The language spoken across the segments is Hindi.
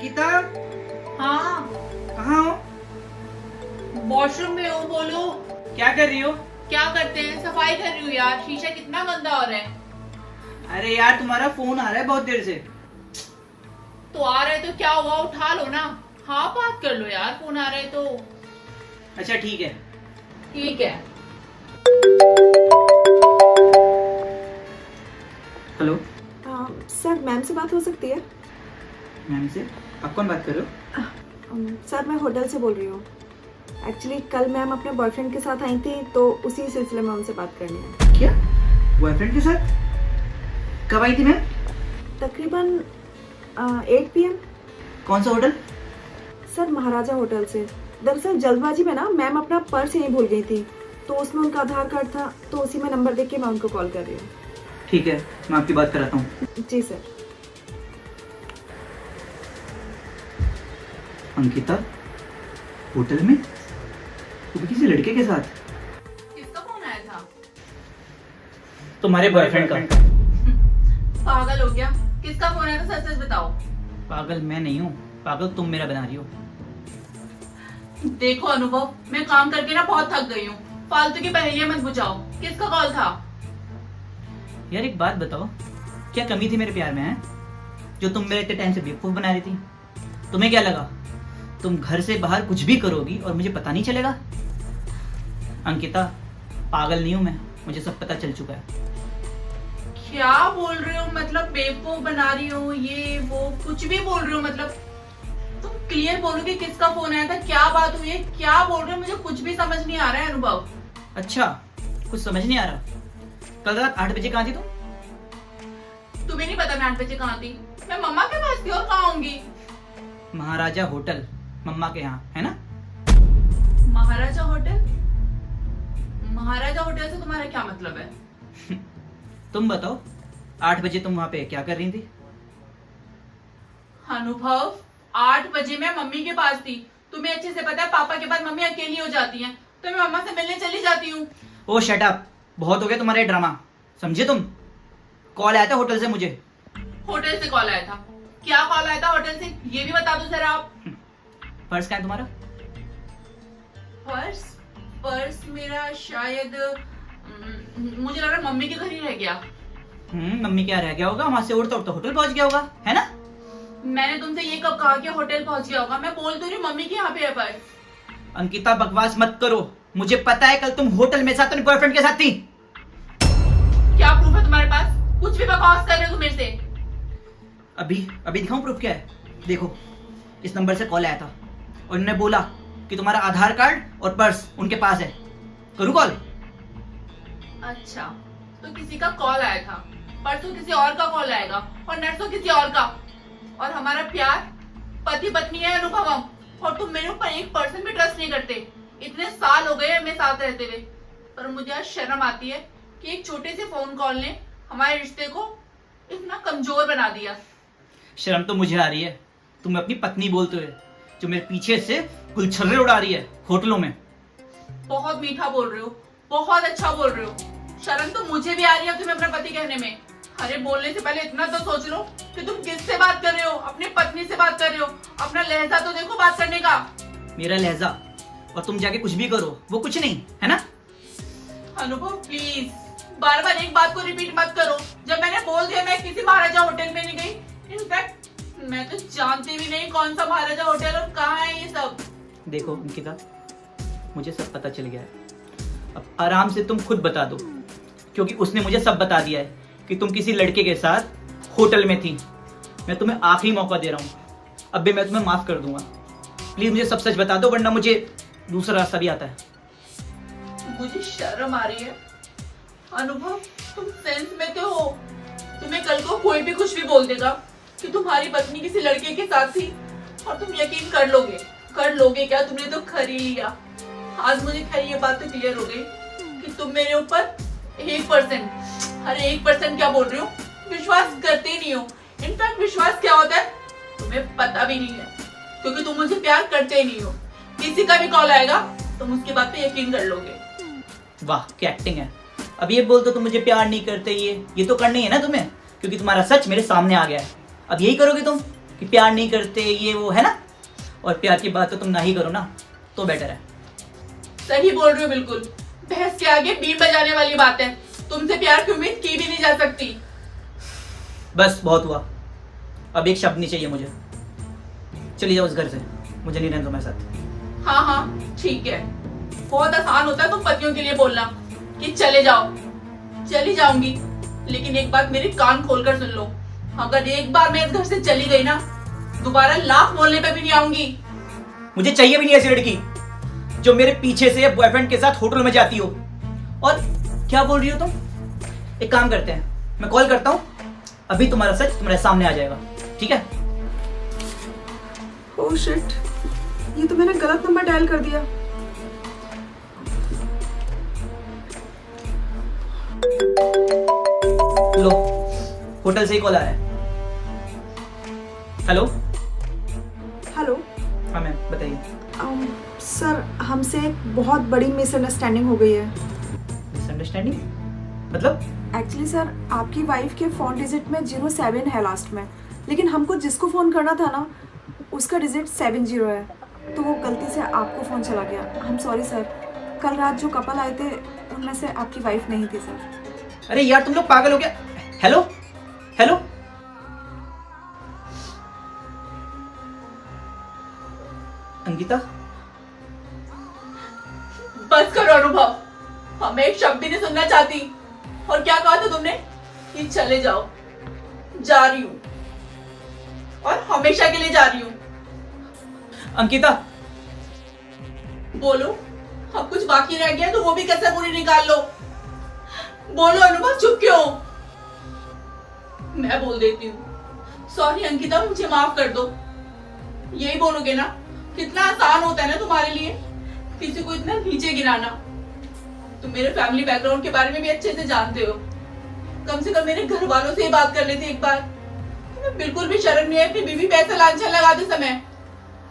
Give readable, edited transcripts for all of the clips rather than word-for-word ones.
अंकिता, हाँ, कहाँ हो? वॉशरूम में हो। बोलो। क्या कर रही हो? क्या करते हैं? सफाई कर रही हूँ यार, शीशा कितना गंदा हो रहा है। अरे यार, तुम्हारा फोन आ रहा है बहुत देर से। तो आ रहा है तो क्या हुआ, उठा लो ना। हाँ, बात कर लो यार, फोन आ रहा है तो। अच्छा ठीक है। ठीक है। हेलो सर, मैम से बात हो सकती है? मैम से? आप कौन बात कर रहे हो? सर, मैं होटल से बोल रही हूँ। एक्चुअली कल मैम अपने बॉयफ्रेंड के साथ आई थी, तो उसी सिलसिले में उनसे बात करनी है। क्या? बॉयफ्रेंड के साथ? कब आई थी मैम? तकरीबन 8 PM। कौन सा होटल? सर, महाराजा होटल से। दरअसल जल्दबाजी में ना मैम अपना पर्स यहीं भूल गई थी, तो उसमें उनका आधार कार्ड था, तो उसी में नंबर देख के मैं उनको कॉल कर रही हूँ। ठीक है, मैं आपकी बात कराता हूँ। जी सर। अंकिता, होटल में? तुम किसी लड़के के साथ? किसका फोन आया था? तुम्हारे बॉयफ्रेंड का। पागल हो गया? किसका फोन आया था, सच सच बताओ। पागल मैं नहीं हूँ, पागल तुम मेरा बना रही हो। देखो अनुभव, मैं काम करके ना बहुत थक गई हूँ। फालतू की पहेलियां मत बुझाओ। किसका कॉल था? यार एक बात बताओ, क्या कमी थी मेरे प्यार में है जो तुम मेरे इतने टाइम से बेवकूफ बना रही थी? तुम्हें क्या लगा तुम घर से बाहर कुछ भी करोगी और मुझे पता नहीं चलेगा? अंकिता, पागल नहीं हूं मैं, मुझे सब पता चल चुका है। क्या बोल रहे हो? मतलब बेवकूफ बना रही हो, ये वो कुछ भी बोल रहे हो? मतलब तुम क्लियर बोलो कि किसका फोन आया था, क्या बात हुई है, क्या बोल रहे हो? मुझे कुछ भी समझ नहीं आ रहा है अनुभव। अच्छा, कुछ समझ नहीं आ रहा? कल रात 8 बजे कहाँ थी तुम? तुम्हें नहीं पता मैं 8 बजे कहाँ थी? मैं मम्मा के पास थी, और कहाँ होंगी? महाराजा होटल, मम्मा के यहाँ, है ना? महाराजा होटल? महाराजा होटल से तुम्हारा क्या मतलब है? तुम बताओ, 8 बजे तुम वहां पे क्या कर रही थी? अनुभव, 8 बजे मैं मम्मी के पास थी। तुम्हें अच्छे से पता है पापा के बाद मम्मी अकेली हो जाती हैं, तो मैं मम्मा से मिलने चली जाती हूँ। ओ शट अप, बहुत हो गया तुम्हारे ड्रामा, समझे तुम? कॉल आया था होटल से मुझे। होटल से कॉल आया था? क्या कॉल आया था होटल से, ये भी बता दो जरा आप। पर्स कहाँ है तुम्हारा? पर्स? पर्स मेरा शायद मुझे लग रहा है मम्मी के घर ही रह गया। मम्मी क्या रह गया होगा, वहां से उड़ता उड़ता होटल पहुंच गया होगा, है ना? मैंने तुमसे ये कब कहा कि होटल पहुंच गया होगा? मैं बोल तो रही हूँ मम्मी के यहाँ पे है पर्स। अंकिता, बकवास मत करो, मुझे पता है कल तुम होटल में साथ अपने बॉयफ्रेंड के साथ थी। क्या प्रूफ है तुम्हारे पास? कुछ भी बकवास कर रहे हो तुम मेरे से। अभी अभी दिखाऊं प्रूफ क्या है? देखो, इस नंबर से कॉल आया था और उन्होंने बोला कि तुम्हारा आधार कार्ड और पर्स उनके पास है। करूं कॉल? अच्छा, तो किसी का कॉल आया था, परसों किसी और का कॉल आएगा, और नरसों किसी और का। और हमारा प्यार पति पत्नी है अनुभवम, और तुम मेरे ऊपर 1% भी ट्रस्ट नहीं करते। इतने साल हो गए हमें साथ रहते हुए, पर मुझे आज शर्म आती है कि एक छोटे से फोन कॉल ने हमारे रिश्ते को इतना कमजोर बना दिया। शर्म तो मुझे आ रही है, तुम अपनी पत्नी बोलते हुए जो मेरे पीछे से गुलछर्रे उड़ा रही है होटलों में। बहुत मीठा बोल रहे हो, बहुत अच्छा बोल रहे हो। शर्म तो मुझे भी आ रही है तुम्हें अपना पति कहने में। अरे बोलने से पहले इतना तो सोच लो कि तुम किससे बात कर रहे हो, अपनी पत्नी से बात कर रहे हो। अपना लहजा तो देखो बात करने का। मेरा लहजा और तुम जाके कुछ भी करो वो कुछ नहीं, है ना? अनुभव प्लीज, बार बार एक बात को रिपीट मत करो। जब मैंने बोल दिया मैं किसी महाराजा होटल में नहीं गई। इनफैक्ट मैं तो जानती भी नहीं कौन सा महाराजा होटल और कहाँ है ये सब। देखो अंकिता, मुझे सब पता चल गया है, अब आराम से तुम खुद बता दो, क्योंकि उसने मुझे सब बता दिया है कि तुम किसी लड़के के साथ होटल में थी। मैं तुम्हें आखिरी मौका दे रहा हूँ, अब भी मैं तुम्हें माफ कर दूंगा। प्लीज मुझे सब सच बता दो, वरना मुझे दूसरा रास्ता भी आता है। मुझे शर्म आ रही है अनुभव, तुम सेंस में तो हो। तुम्हें कल को कोई भी कुछ भी बोल देगा कि तुम्हारी पत्नी किसी लड़के के साथ थी, और तुम यकीन कर लोगे। कर लोगे क्या? तुमने तो कर ही लिया। आज मुझे खैर ये बात तो क्लियर हो गई कि तुम मेरे ऊपर 1%, अरे 1% क्या बोल रही हो, विश्वास करते ही नहीं हो। इनफैक्ट विश्वास क्या होता है तुम्हें पता भी नहीं है, क्योंकि तुम मुझे प्यार करते ही नहीं हो। किसी का भी कॉल आएगा तुम उसकी बात पे यकीन कर लोगे। वाह क्या एक्टिंग है। अब ये बोल तो तुम मुझे प्यार नहीं करते, ये तो करना ही है ना तुम्हें, क्योंकि तुम्हारा सच मेरे सामने आ गया है। अब यही करोगे तुम कि प्यार नहीं करते ये वो, है ना? और प्यार की बात तो तुम ना ही करो ना, तो बेटर है। सही बोल रहे हो बिल्कुल। भैंस के आगे बीन बजाने वाली बात है। तुमसे प्यार की उम्मीद की भी नहीं जा सकती। बस बहुत हुआ, अब एक शब्द नहीं चाहिए मुझे। चली जाओ उस घर से, मुझे नहीं रहना तुम्हारे साथ। हाँ हाँ ठीक है। बहुत आसान होता है तुम पतियों के लिए बोलना कि चले जाओ। चली जाऊंगी, लेकिन एक बात मेरे कान खोलकर सुन लो। अगर एक बार मैं इस घर से चली गई ना, दोबारा लाख बोलने पे भी नहीं आऊंगी। मुझे चाहिए भी नहीं ऐसी लड़की जो मेरे पीछे से बॉयफ्रेंड के साथ होटल में जाती हो। और क्या बोल रही हो तुम? एक काम करते हैं, मैं कॉल करता हूँ, अभी तुम्हारा सच तुम्हारे सामने आ जाएगा, ठीक है? ओह शिट, ये तो मैंने गलत नंबर डायल कर दिया। लो, होटल से ही कॉल आ रहा है। हेलो। हेलो हाँ मैम, बताइए। सर, हमसे एक बहुत बड़ी मिसअंडरस्टैंडिंग हो गई है। मिसअंडरस्टैंडिंग मतलब? एक्चुअली सर, आपकी वाइफ के फ़ोन डिजिट में 07 है लास्ट में, लेकिन हमको जिसको फ़ोन करना था ना, उसका डिजिट 70 है, तो वो गलती से आपको फ़ोन चला गया। I am sorry sir. कल रात जो कपल आए थे उनमें से आपकी वाइफ नहीं थी सर। अरे यार तुम लोग पागल हो गया। Hello hello. अंकिता, बस करो अनुभव, हमें एक शब्द भी नहीं सुनना चाहती। और क्या कहा था तुमने कि चले जाओ? जा रही हूँ, और हमेशा के लिए जा रही हूँ। अंकिता। बोलो, अब कुछ बाकी रह गया तो वो भी कसर पूरी निकाल लो। बोलो अनुभव, चुप क्यों? मैं बोल देती हूँ, सॉरी अंकिता, मुझे माफ कर दो। यही बोलोगे ना? कितना आसान होता है ना तुम्हारे लिए किसी को इतना नीचे गिराना। तुम मेरे फैमिली बैकग्राउंड के बारे में भी अच्छे से जानते हो। कम से कम मेरे घर वालों से ही बात कर लेते एक बार। तुम्हें बिल्कुल भी शर्म नहीं है अपनी बीवी पे ऐसा लांछन लगाते समय।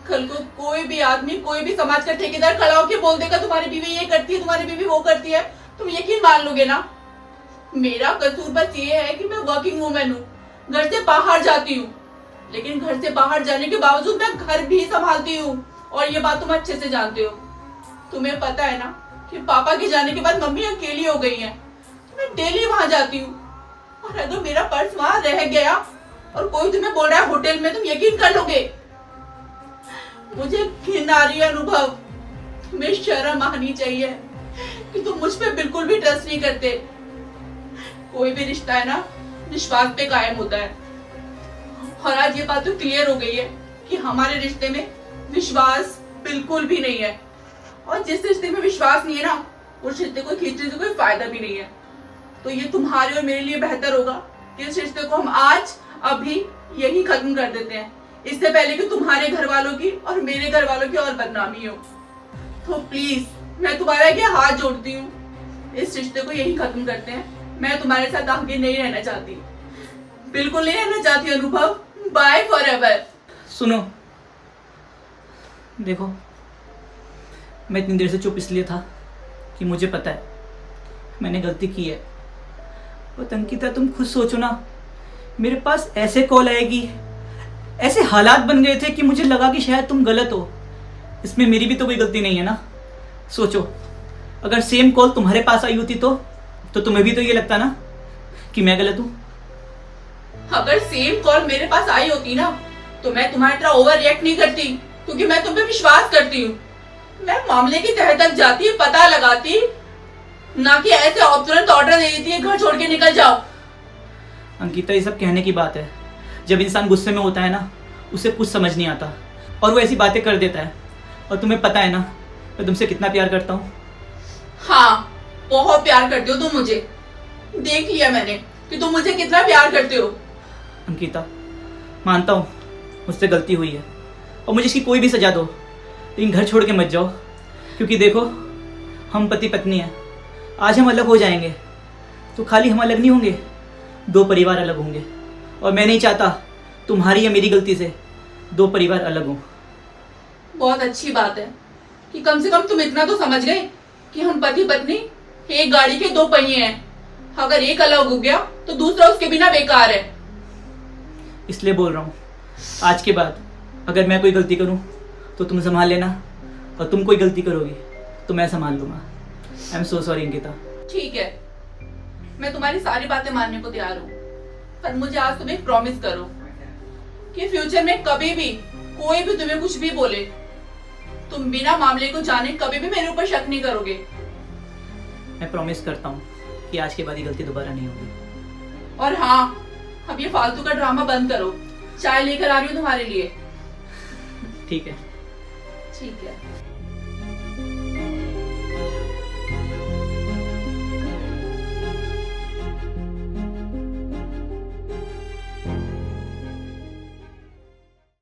कल को कोई भी आदमी, कोई भी समाज का ठेकेदार खड़ा होकर बोल देगा तुम्हारी बीवी ये करती है, तुम्हारी बीवी वो करती है, तुम यकीन मान लोगे ना? मेरा कसूर बस ये है कि मैं वर्किंग वूमेन हूँ, घर से बाहर जाती हूँ, लेकिन घर से बाहर जाने के बावजूद मैं घर भी संभालती हूँ। और ये बात तुम अच्छे से जानते हो। तुम्हें पता है ना कि पापा के जाने के बाद मम्मी अकेली हो गई है, तो मैं डेली वहां जाती हूँ। और अगर मेरा पर्स वहां रह गया और कोई तुम्हें बोल रहा है होटल में, तुम यकीन कर लोगे? मुझे घिन आ रही है अनुभव। तुम्हें शर्म आनी चाहिए कि तुम मुझ पे बिल्कुल भी ट्रस्ट नहीं करते। कोई भी रिश्ता है ना, विश्वास पे कायम होता है। और आज ये बात तो क्लियर हो गई है कि हमारे रिश्ते में विश्वास बिल्कुल भी नहीं है। और जिस रिश्ते में विश्वास नहीं है ना, उस रिश्ते को खींचने से कोई फायदा भी नहीं है। तो ये तुम्हारे और मेरे लिए बेहतर होगा कि इस रिश्ते को हम आज अभी यही खत्म कर देते हैं, इससे पहले कि तुम्हारे घर वालों की और मेरे घर वालों की और बदनामी हो। तो प्लीज मैं तुम्हारे आगे हाथ जोड़ती हूँ, इस रिश्ते को यही खत्म करते हैं। मैं तुम्हारे साथ आगे नहीं रहना चाहती, बिल्कुल नहीं रहना चाहती अनुभव। Bye forever. सुनो, देखो, मैं इतनी देर से चुप इसलिए था कि मुझे पता है मैंने गलती की है। और अंकिता, तुम खुद सोचो ना, मेरे पास ऐसे कॉल आएगी, ऐसे हालात बन गए थे कि मुझे लगा कि शायद तुम गलत हो। इसमें मेरी भी तो कोई गलती नहीं है ना। सोचो, अगर सेम कॉल तुम्हारे पास आई होती तो तुम्हें भी तो ये लगता ना कि मैं गलत हूँ। अगर सेम कॉल मेरे पास आई होती ना, तो मैं तुम्हारी तरह ओवर रिएक्ट नहीं करती, क्योंकि मैं तुम पे विश्वास करती हूँ। मैं मामले की तह तक जाती, पता लगाती, ना कि ऐसे तुरंत ऑर्डर दे देती है घर छोड़ के निकल जाओ। अंकिता, ये सब कहने की बात है। जब इंसान गुस्से में होता है ना, उसे कुछ समझ नहीं आता और वो ऐसी बातें कर देता है। और तुम्हें पता है ना मैं तुमसे कितना प्यार करता हूँ। हाँ, बहुत प्यार करते हो तुम मुझे। देख लिया मैंने कि तुम मुझे कितना प्यार करते हो। अंकिता, मानता हूँ मुझसे गलती हुई है और मुझे इसकी कोई भी सजा दो, लेकिन घर छोड़ के मत जाओ। क्योंकि देखो, हम पति पत्नी हैं। आज हम अलग हो जाएंगे तो खाली हम अलग नहीं होंगे, दो परिवार अलग होंगे। और मैं नहीं चाहता तुम्हारी या मेरी गलती से दो परिवार अलग हों। बहुत अच्छी बात है कि कम से कम तुम इतना तो समझ गए कि हम पति पत्नी एक गाड़ी के दो पहिए हैं। अगर एक अलग हो गया तो दूसरा उसके बिना बेकार है। इसलिए बोल रहा हूँ, आज के बाद अगर मैं कोई गलती करूं तो तुम संभाल लेना, और तुम कोई गलती करोगी तो मैं संभाल लूंगा। I am so sorry Ankita. ठीक है, मैं तुम्हारी सारी बातें मानने को तैयार हूँ, पर मुझे आज तुम एक प्रॉमिस करो कि फ्यूचर में कभी भी कोई भी तुम्हें कुछ भी बोले, तुम बिना मामले को जाने कभी भी मेरे ऊपर शक नहीं करोगे। मैं प्रॉमिस करता हूँ कि आज के बाद ये गलती दोबारा नहीं होगी। और हाँ, अब ये फालतू का ड्रामा बंद करो, चाय लेकर आ रही हूँ तुम्हारे लिए। ठीक है। ठीक है।